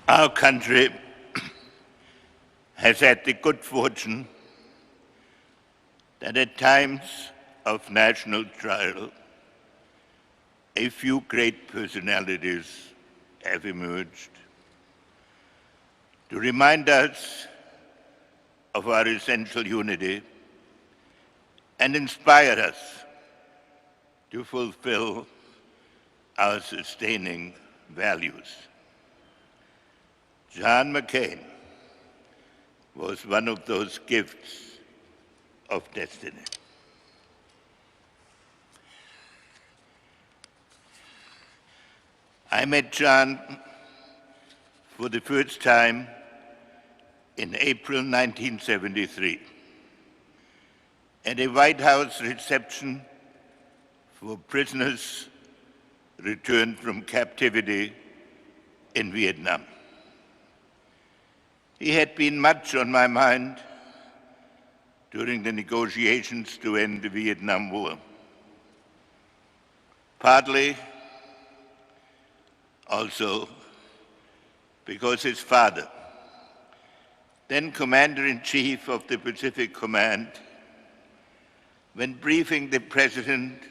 Our country has had the good fortune that at times of national trial, a few great personalities have emerged to remind us of our essential unity and inspire us to fulfill our sustaining values. John McCain was one of those gifts of destiny. I met John for the first time in April 1973 at a White House reception for prisoners returned from captivity in Vietnam. He had been much on my mind during the negotiations to end the Vietnam War, partly also because his father, then Commander-in-Chief of the Pacific Command, when briefing the President,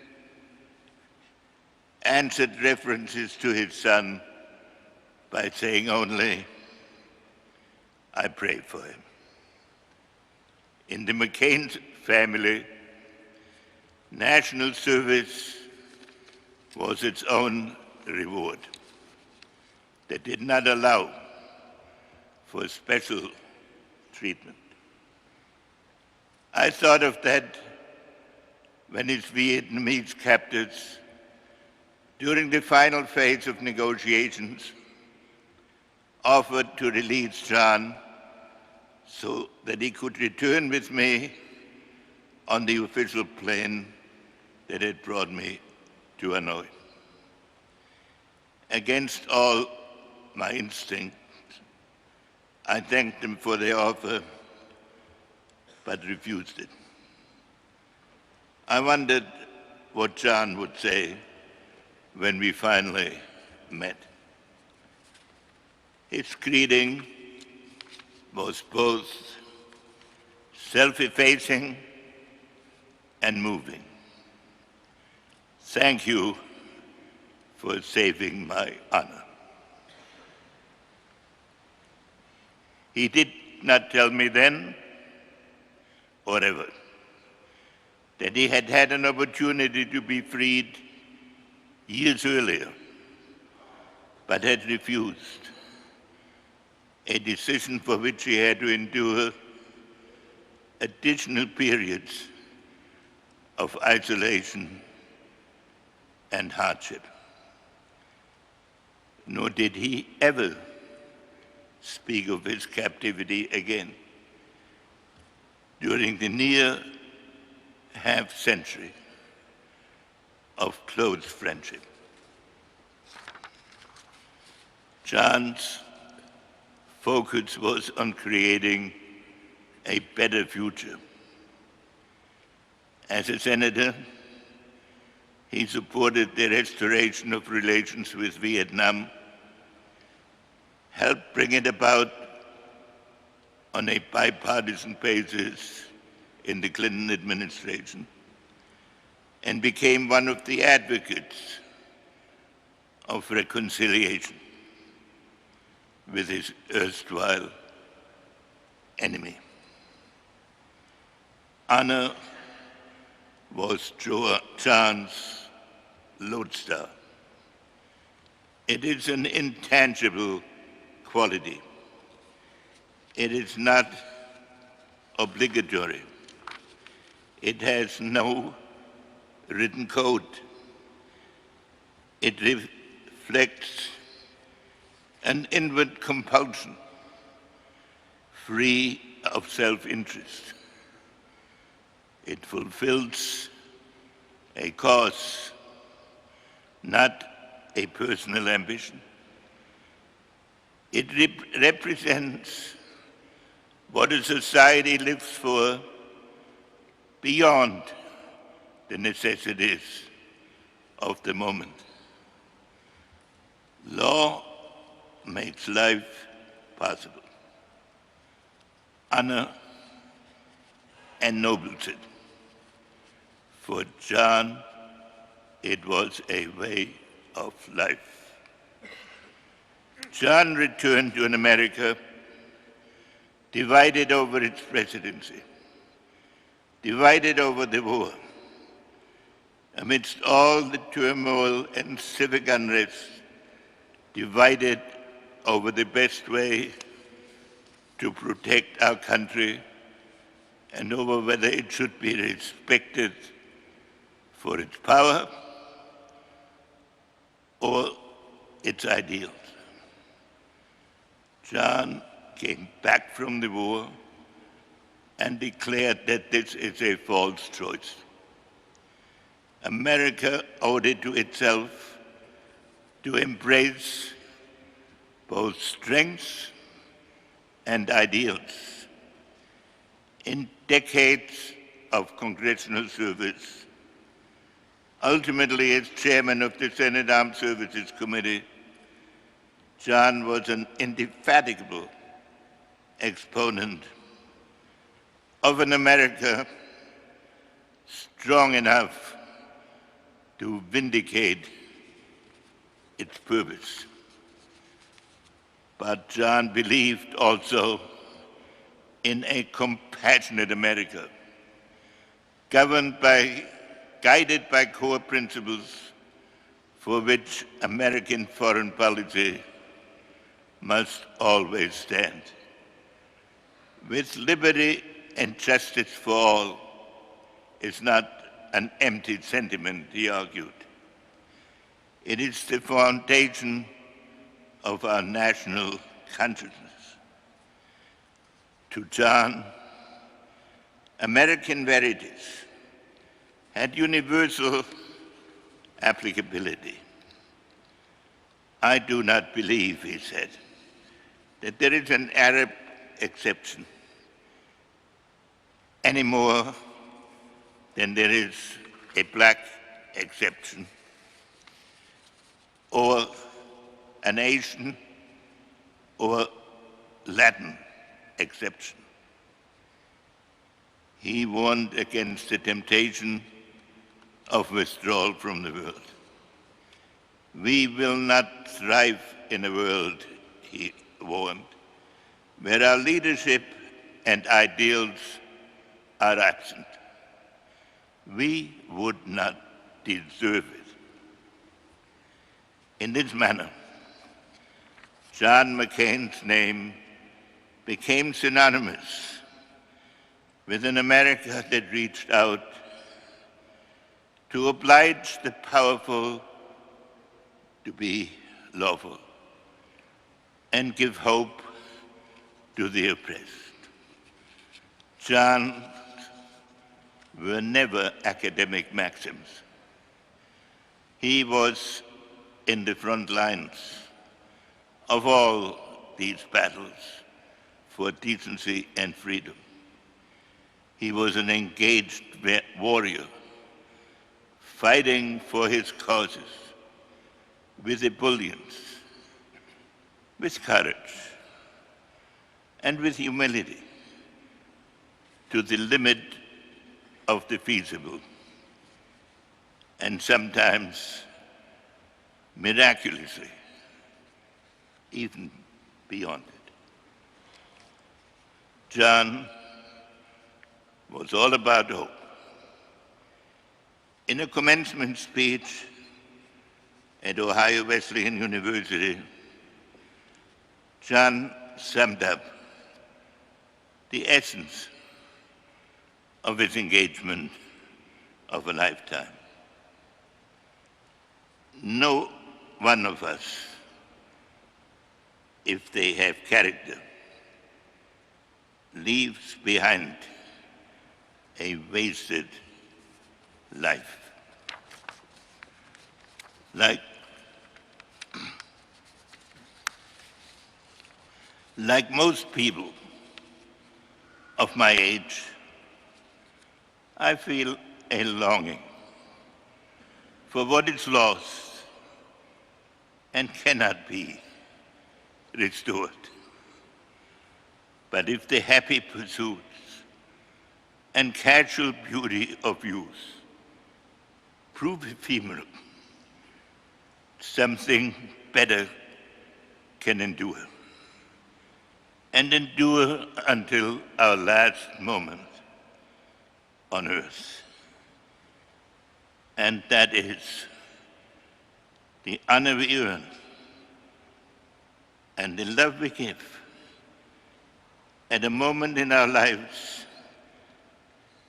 answered references to his son by saying only, "I pray for him." In the McCain family, national service was its own reward that did not allow for special treatment. I thought of that when his Vietnamese captors, during the final phase of negotiations, offered to release John so that he could return with me on the official plane that had brought me to Hanoi. Against all my instincts, I thanked them for their offer, but refused it. I wondered what John would say when we finally met. His greeting was both self-effacing and moving. "Thank you for saving my honor." He did not tell me then or ever that he had had an opportunity to be freed years earlier, but had refused, a decision for which he had to endure additional periods of isolation and hardship. Nor did he ever speak of his captivity again during the near half-century of close friendship. John's focus was on creating a better future. As a senator, he supported the restoration of relations with Vietnam, helped bring it about on a bipartisan basis in the Clinton administration, and became one of the advocates of reconciliation with his erstwhile enemy. Honor was John's lodestar. It is an intangible quality. It is not obligatory. It has no written code. It reflects an inward compulsion, free of self-interest. It fulfills a cause, not a personal ambition. It represents what a society lives for beyond the necessities of the moment. Law makes life possible. Honor ennobles it. For John, it was a way of life. John returned to an America divided over its presidency, divided over the war. Amidst all the turmoil and civic unrest, divided over the best way to protect our country and over whether it should be respected for its power or its ideals. John came back from the war and declared that this is a false choice. America owed it to itself to embrace both strengths and ideals. In decades of congressional service, ultimately as chairman of the Senate Armed Services Committee, John was an indefatigable exponent of an America strong enough to vindicate its purpose. But John believed also in a compassionate America, guided by core principles for which American foreign policy must always stand. With liberty and justice for all is not an empty sentiment, he argued. It is the foundation of our national consciousness. To John, American verities had universal applicability. I do not believe, he said, that there is an Arab exception any more than there is a black exception or an Asian or Latin exception. He warned against the temptation of withdrawal from the world. We will not thrive in a world, he warned, where our leadership and ideals are absent. We would not deserve it. In this manner, John McCain's name became synonymous with an America that reached out to oblige the powerful to be lawful and give hope to the oppressed. John's were never academic maxims. He was in the front lines of all these battles for decency and freedom. He was an engaged warrior, fighting for his causes with ebullience, with courage, and with humility to the limit of the feasible, and sometimes miraculously, even beyond it. John was all about hope. In a commencement speech at Ohio Wesleyan University, John summed up the essence of his engagement of a lifetime. No one of us, if they have character, leaves behind a wasted life. Like most people of my age, I feel a longing for what is lost and cannot be restored. But if the happy pursuits and casual beauty of youth prove ephemeral, something better can endure, and endure until our last moment on earth. And that is the honor we earn and the love we give at a moment in our lives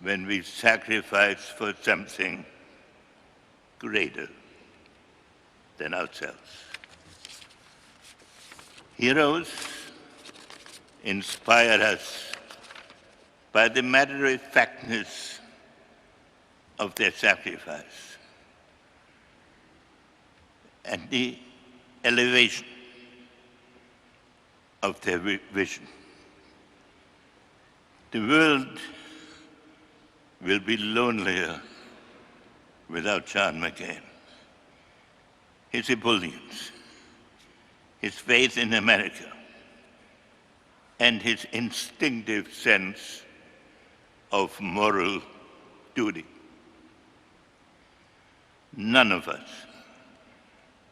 when we sacrifice for something greater than ourselves. Heroes inspire us by the matter-of-factness of their sacrifice and the elevation of their vision. The world will be lonelier without John McCain. His ebullience, his faith in America, and his instinctive sense of moral duty. None of us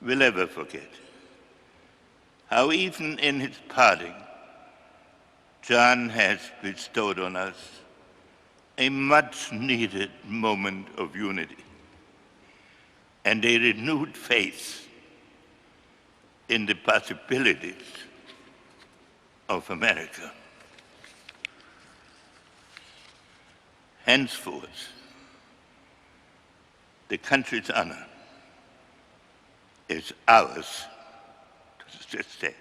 will ever forget how even in his parting, John has bestowed on us a much-needed moment of unity and a renewed faith in the possibilities of America. Henceforth, the country's honor is ours to sustain.